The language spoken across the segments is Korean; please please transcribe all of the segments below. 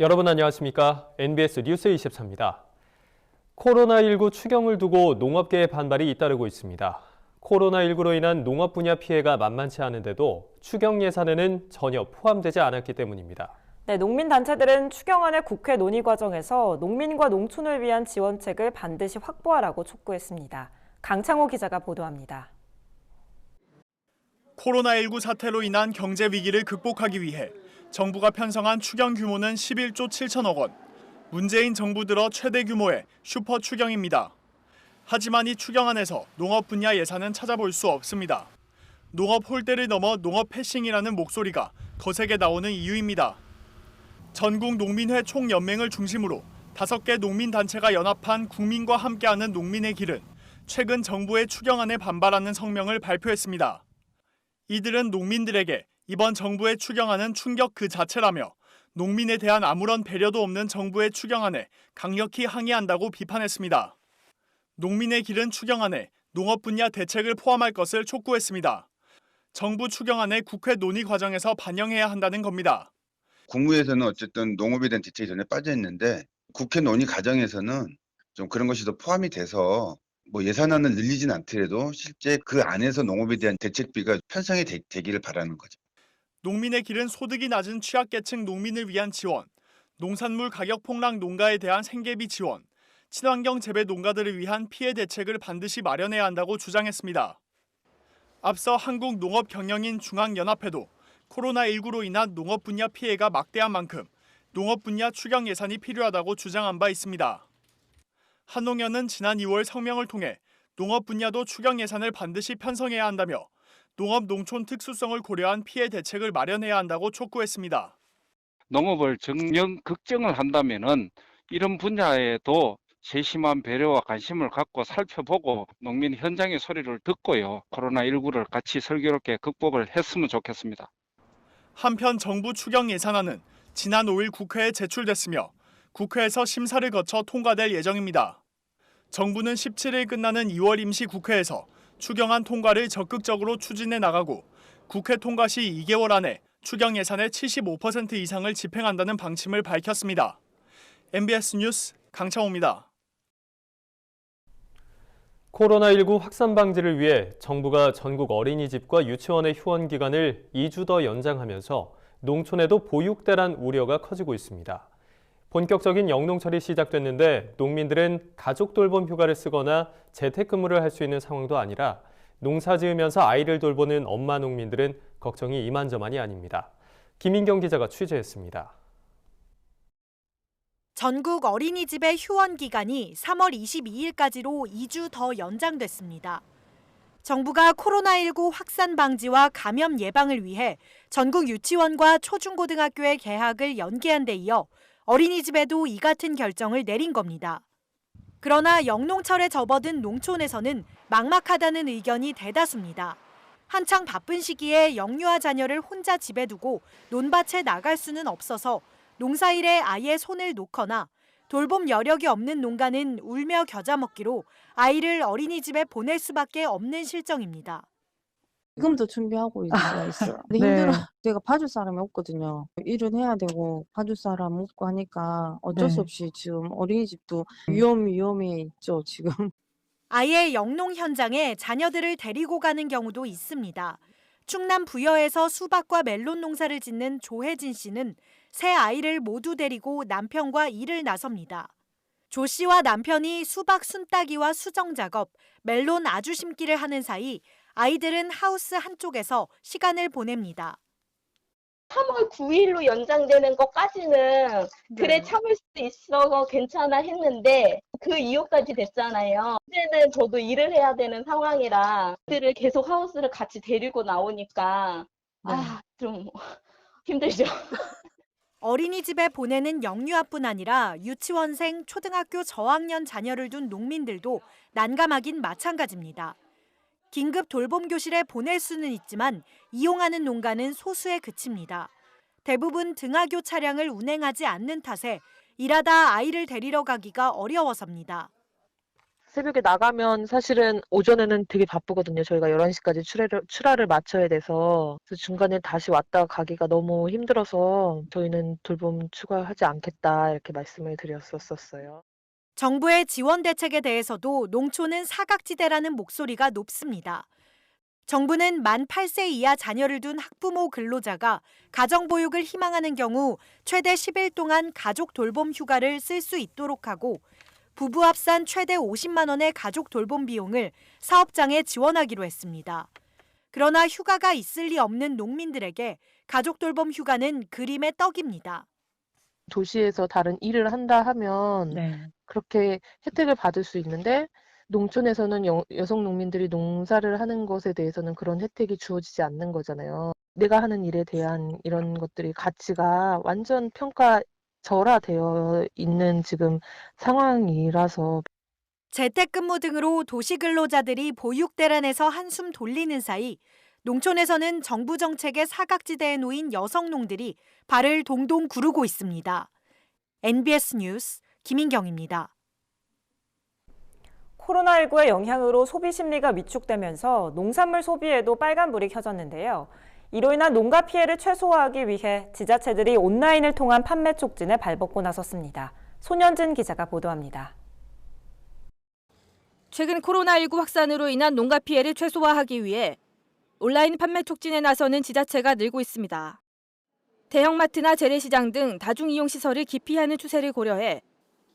여러분 안녕하십니까? NBS 뉴스 24입니다. 코로나19 추경을 두고 농업계의 반발이 잇따르고 있습니다. 코로나19로 인한 농업 분야 피해가 만만치 않은데도 추경 예산에는 전혀 포함되지 않았기 때문입니다. 네, 농민단체들은 추경안의 국회 논의 과정에서 농민과 농촌을 위한 지원책을 반드시 확보하라고 촉구했습니다. 강창호 기자가 보도합니다. 코로나19 사태로 인한 경제 위기를 극복하기 위해 정부가 편성한 추경 규모는 11조 7천억 원. 문재인 정부 들어 최대 규모의 슈퍼 추경입니다. 하지만 이 추경안에서 농업 분야 예산은 찾아볼 수 없습니다. 농업 홀대를 넘어 농업 패싱이라는 목소리가 거세게 나오는 이유입니다. 전국 농민회 총연맹을 중심으로 5개 농민단체가 연합한 국민과 함께하는 농민의 길은 최근 정부의 추경안에 반발하는 성명을 발표했습니다. 이들은 농민들에게 이번 정부의 추경안은 충격 그 자체라며 농민에 대한 아무런 배려도 없는 정부의 추경안에 강력히 항의한다고 비판했습니다. 농민의 길은 추경안에 농업 분야 대책을 포함할 것을 촉구했습니다. 정부 추경안에 국회 논의 과정에서 반영해야 한다는 겁니다. 국무에서는 어쨌든 농업에 대한 대책이 전혀 빠져 있는데 국회 논의 과정에서는 좀 그런 것이 더 포함이 돼서 예산안을 늘리진 않더라도 실제 그 안에서 농업에 대한 대책비가 편성이 되기를 바라는 거죠. 농민의 길은 소득이 낮은 취약계층 농민을 위한 지원, 농산물 가격 폭락 농가에 대한 생계비 지원, 친환경 재배 농가들을 위한 피해 대책을 반드시 마련해야 한다고 주장했습니다. 앞서 한국농업경영인 중앙연합회도 코로나19로 인한 농업 분야 피해가 막대한 만큼 농업 분야 추경 예산이 필요하다고 주장한 바 있습니다. 한농연은 지난 2월 성명을 통해 농업 분야도 추경 예산을 반드시 편성해야 한다며 농업 농촌 특수성을 고려한 피해 대책을 마련해야 한다고 촉구했습니다. 농업을 극정을 한다면은 이런 분야에도 세심한 배려와 관심을 갖고 살펴보고 농민 현장의 소리를 듣고요. 코로나19를 같이 슬기롭게 극복을 했으면 좋겠습니다. 한편 정부 추경 예산안은 지난 5일 국회에 제출됐으며 국회에서 심사를 거쳐 통과될 예정입니다. 정부는 17일 끝나는 2월 임시국회에서 추경안 통과를 적극적으로 추진해 나가고 국회 통과 시 2개월 안에 추경 예산의 75% 이상을 집행한다는 방침을 밝혔습니다. MBS 뉴스 강창호입니다. 코로나19 확산 방지를 위해 정부가 전국 어린이집과 유치원의 휴원 기간을 2주 더 연장하면서 농촌에도 보육대란 우려가 커지고 있습니다. 본격적인 영농철이 시작됐는데 농민들은 가족 돌봄 휴가를 쓰거나 재택근무를 할 수 있는 상황도 아니라 농사 지으면서 아이를 돌보는 엄마 농민들은 걱정이 이만저만이 아닙니다. 김인경 기자가 취재했습니다. 전국 어린이집의 휴원 기간이 3월 22일까지로 2주 더 연장됐습니다. 정부가 코로나19 확산 방지와 감염 예방을 위해 전국 유치원과 초중고등학교의 개학을 연기한 데 이어 어린이집에도 이 같은 결정을 내린 겁니다. 그러나 영농철에 접어든 농촌에서는 막막하다는 의견이 대다수입니다. 한창 바쁜 시기에 영유아 자녀를 혼자 집에 두고 논밭에 나갈 수는 없어서 농사일에 아예 손을 놓거나 돌봄 여력이 없는 농가는 울며 겨자 먹기로 아이를 어린이집에 보낼 수밖에 없는 실정입니다. 지금도 준비하고 있어요. 근데 힘들어. 내가 봐줄 사람이 없거든요. 일은 해야 되고 봐줄 사람 없고 하니까 어쩔 수 없이 지금 어린이집도 위험해 있죠, 지금. 아예 영농 현장에 자녀들을 데리고 가는 경우도 있습니다. 충남 부여에서 수박과 멜론 농사를 짓는 조혜진 씨는 세 아이를 모두 데리고 남편과 일을 나섭니다. 조 씨와 남편이 수박 순따기와 수정 작업, 멜론 아주 심기를 하는 사이 아이들은 하우스 한쪽에서 시간을 보냅니다. 3월 9일로 연장되는 것까지는 그래 참을 수 있어서 괜찮아 했는데 그 이후까지 됐잖아요. 이제는 저도 일을 해야 되는 상황이라 그들을 계속 하우스를 같이 데리고 나오니까 좀 힘들죠. 어린이집에 보내는 영유아뿐 아니라 유치원생, 초등학교 저학년 자녀를 둔 농민들도 난감하긴 마찬가지입니다. 긴급 돌봄 교실에 보낼 수는 있지만 이용하는 농가는 소수에 그칩니다. 대부분 등하교 차량을 운행하지 않는 탓에 일하다 아이를 데리러 가기가 어려워서입니다. 새벽에 나가면 사실은 오전에는 되게 바쁘거든요. 저희가 11시까지 출하를 마쳐야 돼서 그래서 중간에 다시 왔다 가기가 너무 힘들어서 저희는 돌봄 추가하지 않겠다 이렇게 말씀을 드렸었어요. 정부의 지원 대책에 대해서도 농촌은 사각지대라는 목소리가 높습니다. 정부는 만 8세 이하 자녀를 둔 학부모 근로자가 가정보육을 희망하는 경우 최대 10일 동안 가족 돌봄 휴가를 쓸 수 있도록 하고 부부 합산 최대 50만 원의 가족 돌봄 비용을 사업장에 지원하기로 했습니다. 그러나 휴가가 있을 리 없는 농민들에게 가족 돌봄 휴가는 그림의 떡입니다. 도시에서 다른 일을 한다 하면 그렇게 혜택을 받을 수 있는데 농촌에서는 여성 농민들이 농사를 하는 것에 대해서는 그런 혜택이 주어지지 않는 거잖아요. 내가 하는 일에 대한 이런 것들이 가치가 완전 평가절하되어 있는 지금 상황이라서 재택근무 등으로 도시근로자들이 보육대란에서 한숨 돌리는 사이 농촌에서는 정부 정책의 사각지대에 놓인 여성농들이 발을 동동 구르고 있습니다. NBS 뉴스 김인경입니다. 코로나19의 영향으로 소비 심리가 위축되면서 농산물 소비에도 빨간불이 켜졌는데요. 이로 인한 농가 피해를 최소화하기 위해 지자체들이 온라인을 통한 판매 촉진에 발벗고 나섰습니다. 손현진 기자가 보도합니다. 최근 코로나19 확산으로 인한 농가 피해를 최소화하기 위해 온라인 판매 촉진에 나서는 지자체가 늘고 있습니다. 대형마트나 재래시장 등 다중이용시설을 기피하는 추세를 고려해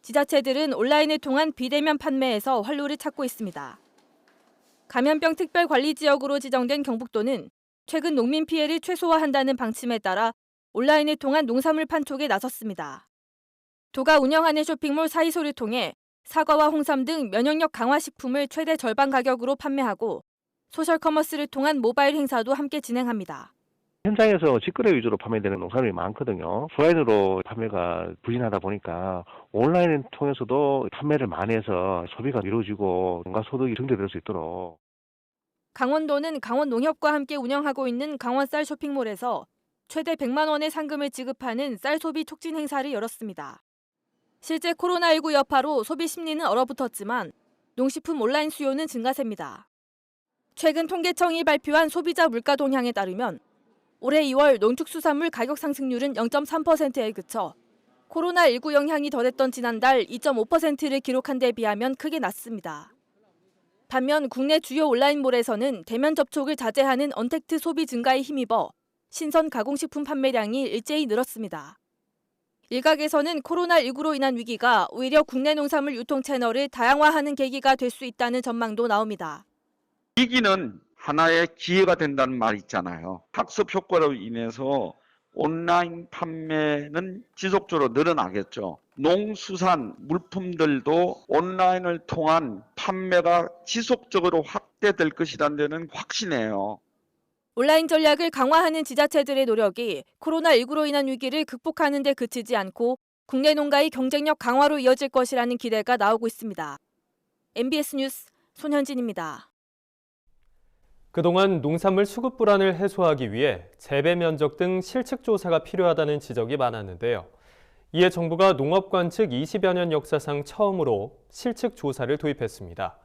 지자체들은 온라인을 통한 비대면 판매에서 활로를 찾고 있습니다. 감염병 특별관리지역으로 지정된 경북도는 최근 농민 피해를 최소화한다는 방침에 따라 온라인을 통한 농산물 판촉에 나섰습니다. 도가 운영하는 쇼핑몰 사이소를 통해 사과와 홍삼 등 면역력 강화 식품을 최대 절반 가격으로 판매하고 소셜커머스를 통한 모바일 행사도 함께 진행합니다. 현장에서 직거래 위주로 판매되는 농산물이 많거든요. 오프라인으로 판매가 부진하다 보니까 온라인을 통해서도 판매를 많이 해서 소비가 이루어지고 농가 소득이 증대될 수 있도록. 강원도는 강원농협과 함께 운영하고 있는 강원쌀 쇼핑몰에서 최대 100만 원의 상금을 지급하는 쌀 소비 촉진 행사를 열었습니다. 실제 코로나19 여파로 소비 심리는 얼어붙었지만 농식품 온라인 수요는 증가세입니다. 최근 통계청이 발표한 소비자 물가 동향에 따르면 올해 2월 농축수산물 가격 상승률은 0.3%에 그쳐 코로나19 영향이 덜했던 지난달 2.5%를 기록한 데 비하면 크게 낮습니다. 반면 국내 주요 온라인몰에서는 대면 접촉을 자제하는 언택트 소비 증가에 힘입어 신선 가공식품 판매량이 일제히 늘었습니다. 일각에서는 코로나19로 인한 위기가 오히려 국내 농산물 유통 채널을 다양화하는 계기가 될 수 있다는 전망도 나옵니다. 위기는 하나의 기회가 된다는 말 있잖아요. 학습 효과로 인해서 온라인 판매는 지속적으로 늘어나겠죠. 농수산 물품들도 온라인을 통한 판매가 지속적으로 확대될 것이라는 데는 확신해요. 온라인 전략을 강화하는 지자체들의 노력이 코로나19로 인한 위기를 극복하는 데 그치지 않고 국내 농가의 경쟁력 강화로 이어질 것이라는 기대가 나오고 있습니다. MBS 뉴스 손현진입니다. 그동안 농산물 수급 불안을 해소하기 위해 재배 면적 등 실측 조사가 필요하다는 지적이 많았는데요. 이에 정부가 농업관 측 20여 년 역사상 처음으로 실측 조사를 도입했습니다.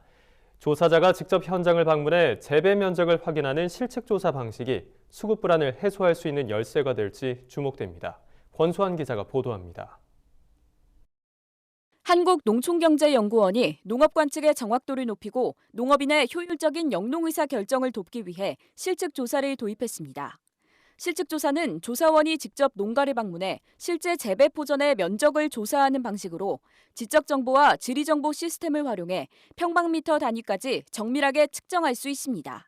조사자가 직접 현장을 방문해 재배 면적을 확인하는 실측 조사 방식이 수급 불안을 해소할 수 있는 열쇠가 될지 주목됩니다. 권수환 기자가 보도합니다. 한국농촌경제연구원이 농업관 측의 정확도를 높이고 농업인의 효율적인 영농의사 결정을 돕기 위해 실측조사를 도입했습니다. 실측조사는 조사원이 직접 농가를 방문해 실제 재배 포전의 면적을 조사하는 방식으로 지적정보와 지리정보 시스템을 활용해 평방미터 단위까지 정밀하게 측정할 수 있습니다.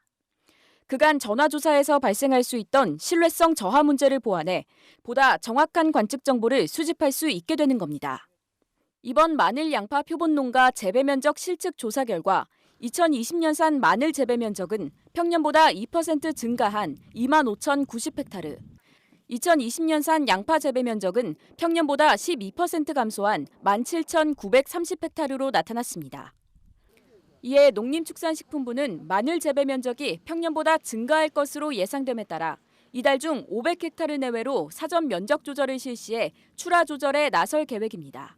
그간 전화조사에서 발생할 수 있던 신뢰성 저하 문제를 보완해 보다 정확한 관측 정보를 수집할 수 있게 되는 겁니다. 이번 마늘 양파 표본 농가 재배 면적 실측 조사 결과 2020년산 마늘 재배 면적은 평년보다 2% 증가한 25,090헥타르, 2020년산 양파 재배 면적은 평년보다 12% 감소한 17,930헥타르로 나타났습니다. 이에 농림축산식품부는 마늘 재배 면적이 평년보다 증가할 것으로 예상됨에 따라 이달 중 500헥타르 내외로 사전 면적 조절을 실시해 출하 조절에 나설 계획입니다.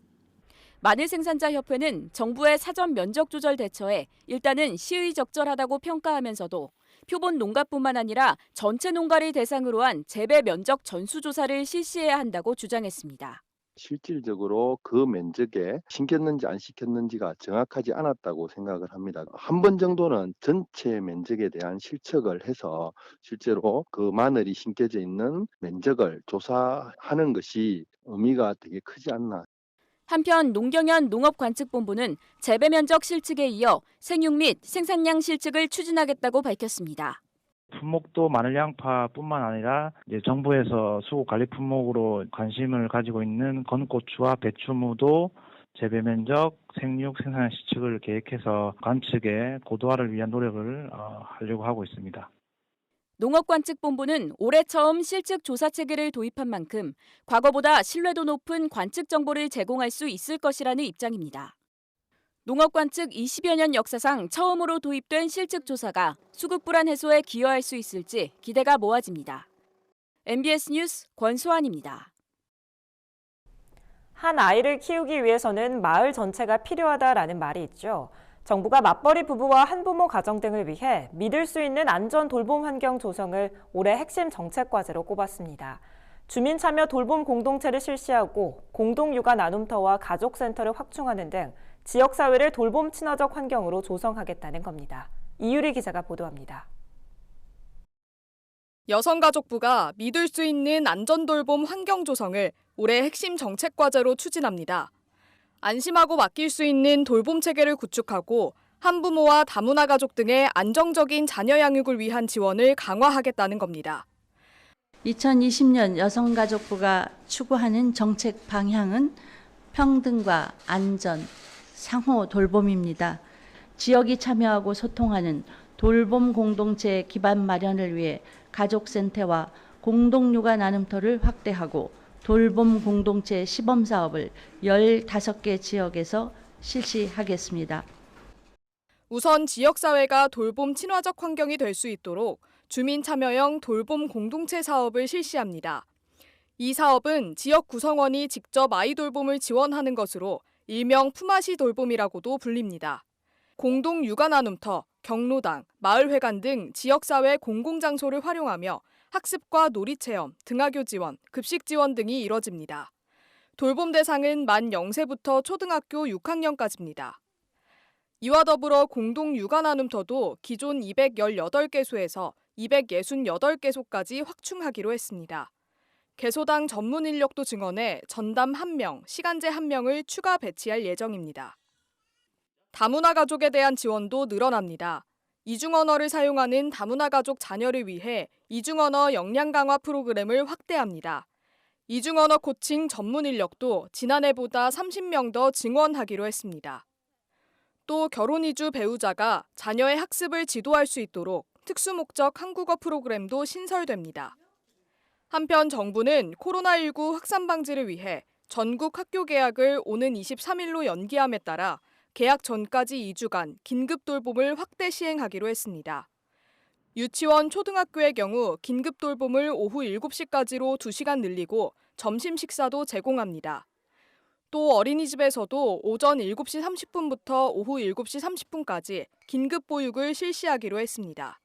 마늘 생산자 협회는 정부의 사전 면적 조절 대처에 일단은 시의적절하다고 평가하면서도 표본 농가뿐만 아니라 전체 농가를 대상으로 한 재배 면적 전수조사를 실시해야 한다고 주장했습니다. 실질적으로 그 면적에 심겼는지 안 심겼는지가 정확하지 않았다고 생각을 합니다. 한 번 정도는 전체 면적에 대한 실측을 해서 실제로 그 마늘이 심겨져 있는 면적을 조사하는 것이 의미가 되게 크지 않나. 한편 농경연 농업관측본부는 재배 면적 실측에 이어 생육 및 생산량 실측을 추진하겠다고 밝혔습니다. 품목도 마늘 양파뿐만 아니라 이제 정부에서 수국 관리 품목으로 관심을 가지고 있는 건고추와 배추무도 재배 면적, 생육, 생산량 실측을 계획해서 관측의 고도화를 위한 노력을 하려고 하고 있습니다. 농업관측본부는 올해 처음 실측 조사 체계를 도입한 만큼 과거보다 신뢰도 높은 관측 정보를 제공할 수 있을 것이라는 입장입니다. 농업관측 20여 년 역사상 처음으로 도입된 실측 조사가 수급 불안 해소에 기여할 수 있을지 기대가 모아집니다. MBS 뉴스 권소환입니다. 한 아이를 키우기 위해서는 마을 전체가 필요하다라는 말이 있죠. 정부가 맞벌이 부부와 한부모 가정 등을 위해 믿을 수 있는 안전 돌봄 환경 조성을 올해 핵심 정책 과제로 꼽았습니다. 주민 참여 돌봄 공동체를 실시하고 공동육아 나눔터와 가족센터를 확충하는 등 지역사회를 돌봄 친화적 환경으로 조성하겠다는 겁니다. 이유리 기자가 보도합니다. 여성가족부가 믿을 수 있는 안전돌봄 환경 조성을 올해 핵심 정책 과제로 추진합니다. 안심하고 맡길 수 있는 돌봄 체계를 구축하고 한부모와 다문화 가족 등의 안정적인 자녀 양육을 위한 지원을 강화하겠다는 겁니다. 2020년 여성가족부가 추구하는 정책 방향은 평등과 안전, 상호 돌봄입니다. 지역이 참여하고 소통하는 돌봄 공동체 기반 마련을 위해 가족센터와 공동육아 나눔터를 확대하고 돌봄 공동체 시범 사업을 15개 지역에서 실시하겠습니다. 우선 지역사회가 돌봄 친화적 환경이 될 수 있도록 주민 참여형 돌봄 공동체 사업을 실시합니다. 이 사업은 지역 구성원이 직접 아이 돌봄을 지원하는 것으로 일명 품앗이 돌봄이라고도 불립니다. 공동 육아 나눔터, 경로당, 마을회관 등 지역사회 공공장소를 활용하며 학습과 놀이체험, 등하교 지원, 급식 지원 등이 이뤄집니다. 돌봄 대상은 만 0세부터 초등학교 6학년까지입니다. 이와 더불어 공동 육아 나눔터도 기존 218개소에서 268개소까지 확충하기로 했습니다. 개소당 전문 인력도 증원해 전담 1명, 시간제 1명을 추가 배치할 예정입니다. 다문화 가족에 대한 지원도 늘어납니다. 이중언어를 사용하는 다문화 가족 자녀를 위해 이중언어 역량 강화 프로그램을 확대합니다. 이중언어 코칭 전문 인력도 지난해보다 30명 더 증원하기로 했습니다. 또 결혼 이주 배우자가 자녀의 학습을 지도할 수 있도록 특수목적 한국어 프로그램도 신설됩니다. 한편 정부는 코로나19 확산 방지를 위해 전국 학교 개학을 오는 23일로 연기함에 따라 개학 전까지 2주간 긴급 돌봄을 확대 시행하기로 했습니다. 유치원, 초등학교의 경우 긴급 돌봄을 오후 7시까지로 2시간 늘리고 점심 식사도 제공합니다. 또 어린이집에서도 오전 7시 30분부터 오후 7시 30분까지 긴급 보육을 실시하기로 했습니다.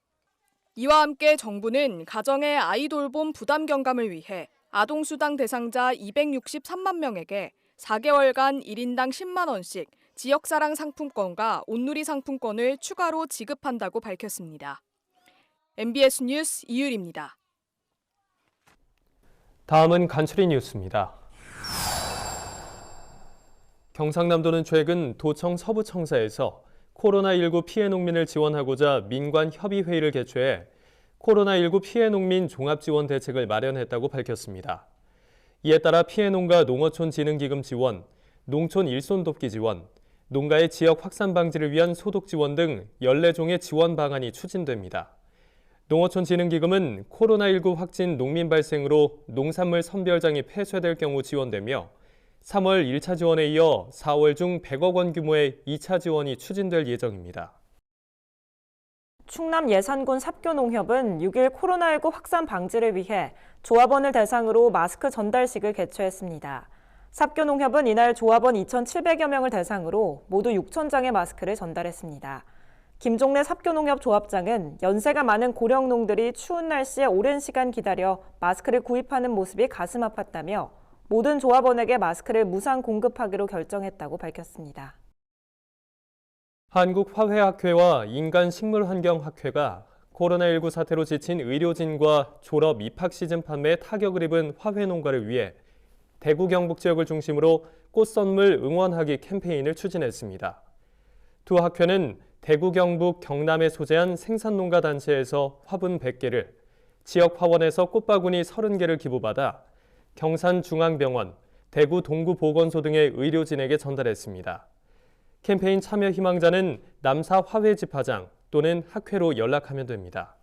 이와 함께 정부는 가정의 아이 돌봄 부담 경감을 위해 아동수당 대상자 263만 명에게 4개월간 1인당 10만 원씩 지역사랑 상품권과 온누리 상품권을 추가로 지급한다고 밝혔습니다. MBS 뉴스 이유리입니다. 다음은 간추린 뉴스입니다. 경상남도는 최근 도청 서부청사에서 코로나19 피해 농민을 지원하고자 민관 협의회의를 개최해 코로나19 피해 농민 종합지원 대책을 마련했다고 밝혔습니다. 이에 따라 피해 농가 농어촌 진흥기금 지원, 농촌 일손 돕기 지원, 농가의 지역 확산 방지를 위한 소독 지원 등 14종의 지원 방안이 추진됩니다. 농어촌 진흥기금은 코로나19 확진 농민 발생으로 농산물 선별장이 폐쇄될 경우 지원되며 3월 1차 지원에 이어 4월 중 100억 원 규모의 2차 지원이 추진될 예정입니다. 충남 예산군 삽교농협은 6일 코로나19 확산 방지를 위해 조합원을 대상으로 마스크 전달식을 개최했습니다. 삽교농협은 이날 조합원 2,700여 명을 대상으로 모두 6,000장의 마스크를 전달했습니다. 김종래 삽교농협 조합장은 연세가 많은 고령농들이 추운 날씨에 오랜 시간 기다려 마스크를 구입하는 모습이 가슴 아팠다며 모든 조합원에게 마스크를 무상 공급하기로 결정했다고 밝혔습니다. 한국화훼학회와 인간식물환경학회가 코로나19 사태로 지친 의료진과 졸업 입학 시즌 판매에 타격을 입은 화훼 농가를 위해 대구 경북 지역을 중심으로 꽃 선물 응원하기 캠페인을 추진했습니다. 두 학회는 대구 경북 경남에 소재한 생산농가 단체에서 화분 100개를, 지역 화원에서 꽃바구니 30개를 기부받아 경산중앙병원, 대구 동구보건소 등의 의료진에게 전달했습니다. 캠페인 참여 희망자는 남사 화훼집화장 또는 학회로 연락하면 됩니다.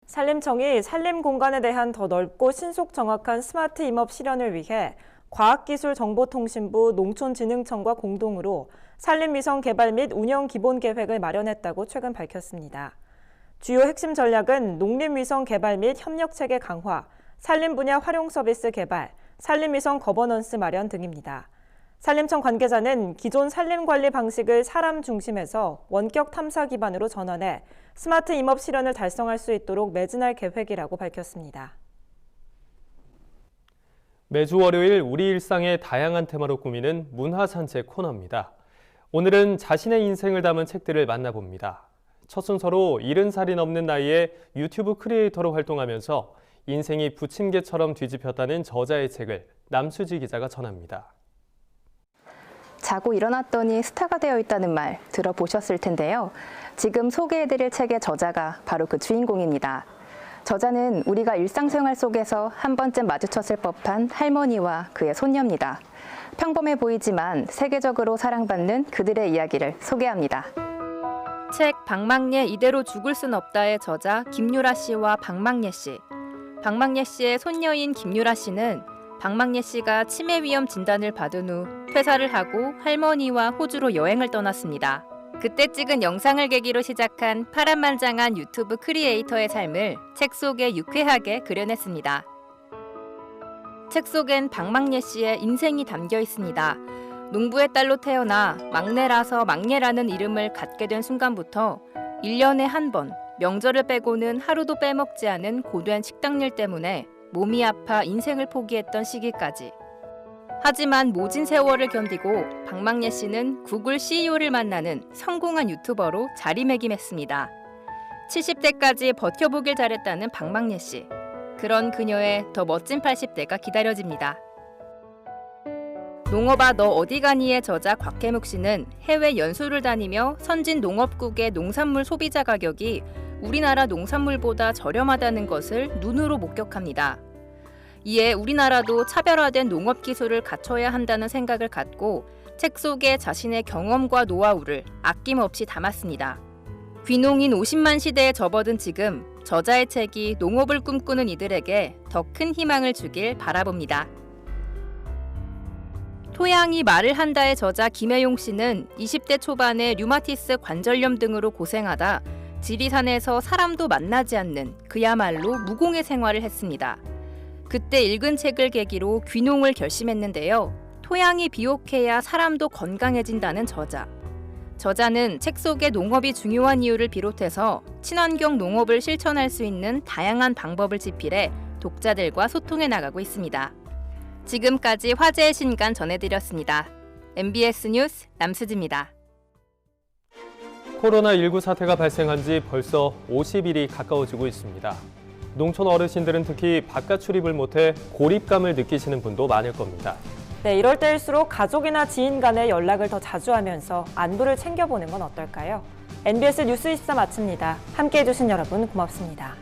산림청이 산림 공간에 대한 더 넓고 신속 정확한 스마트 임업 실현을 위해 과학기술정보통신부 농촌진흥청과 공동으로 산림위성 개발 및 운영 기본 계획을 마련했다고 최근 밝혔습니다. 주요 핵심 전략은 농림위성 개발 및 협력체계 강화, 산림 분야 활용 서비스 개발, 산림위성 거버넌스 마련 등입니다. 산림청 관계자는 기존 산림관리 방식을 사람 중심에서 원격 탐사 기반으로 전환해 스마트 임업 실현을 달성할 수 있도록 매진할 계획이라고 밝혔습니다. 매주 월요일 우리 일상의 다양한 테마로 꾸미는 문화산책 코너입니다. 오늘은 자신의 인생을 담은 책들을 만나봅니다. 첫 순서로 70살이 넘는 나이에 유튜브 크리에이터로 활동하면서 인생이 부침개처럼 뒤집혔다는 저자의 책을 남수지 기자가 전합니다. 자고 일어났더니 스타가 되어 있다는 말 들어보셨을 텐데요. 지금 소개해드릴 책의 저자가 바로 그 주인공입니다. 저자는 우리가 일상생활 속에서 한 번쯤 마주쳤을 법한 할머니와 그의 손녀입니다. 평범해 보이지만 세계적으로 사랑받는 그들의 이야기를 소개합니다. 책 방망예 이대로 죽을 순 없다의 저자 김유라 씨와 방망예 씨. 방망예 씨의 손녀인 김유라 씨는 방망예 씨가 치매 위험 진단을 받은 후 퇴사를 하고 할머니와 호주로 여행을 떠났습니다. 그때 찍은 영상을 계기로 시작한 파란만장한 유튜브 크리에이터의 삶을 책 속에 유쾌하게 그려냈습니다. 책 속엔 방망예 씨의 인생이 담겨 있습니다. 농부의 딸로 태어나 막내라서 막내라는 이름을 갖게 된 순간부터 1년에 한 번 명절을 빼고는 하루도 빼먹지 않은 고된 식당일 때문에 몸이 아파 인생을 포기했던 시기까지. 하지만 모진 세월을 견디고 방망예 씨는 구글 CEO를 만나는 성공한 유튜버로 자리매김했습니다. 70대까지 버텨보길 잘했다는 방망예 씨. 그런 그녀의 더 멋진 80대가 기다려집니다. 농업아 너 어디 가니의 저자 곽혜묵 씨는 해외 연수를 다니며 선진 농업국의 농산물 소비자 가격이 우리나라 농산물보다 저렴하다는 것을 눈으로 목격합니다. 이에 우리나라도 차별화된 농업 기술을 갖춰야 한다는 생각을 갖고 책 속에 자신의 경험과 노하우를 아낌없이 담았습니다. 귀농인 50만 시대에 접어든 지금 저자의 책이 농업을 꿈꾸는 이들에게 더 큰 희망을 주길 바라봅니다. 토양이 말을 한다의 저자 김혜용 씨는 20대 초반에 류마티스 관절염 등으로 고생하다 지리산에서 사람도 만나지 않는 그야말로 무공의 생활을 했습니다. 그때 읽은 책을 계기로 귀농을 결심했는데요. 토양이 비옥해야 사람도 건강해진다는 저자. 저자는 책 속에 농업이 중요한 이유를 비롯해서 친환경 농업을 실천할 수 있는 다양한 방법을 집필해 독자들과 소통해 나가고 있습니다. 지금까지 화제의 신간 전해드렸습니다. MBS 뉴스 남수지입니다. 코로나19 사태가 발생한 지 벌써 50일이 가까워지고 있습니다. 농촌 어르신들은 특히 바깥 출입을 못해 고립감을 느끼시는 분도 많을 겁니다. 네, 이럴 때일수록 가족이나 지인 간의 연락을 더 자주 하면서 안부를 챙겨보는 건 어떨까요? MBS 뉴스 24 마칩니다. 함께해 주신 여러분 고맙습니다.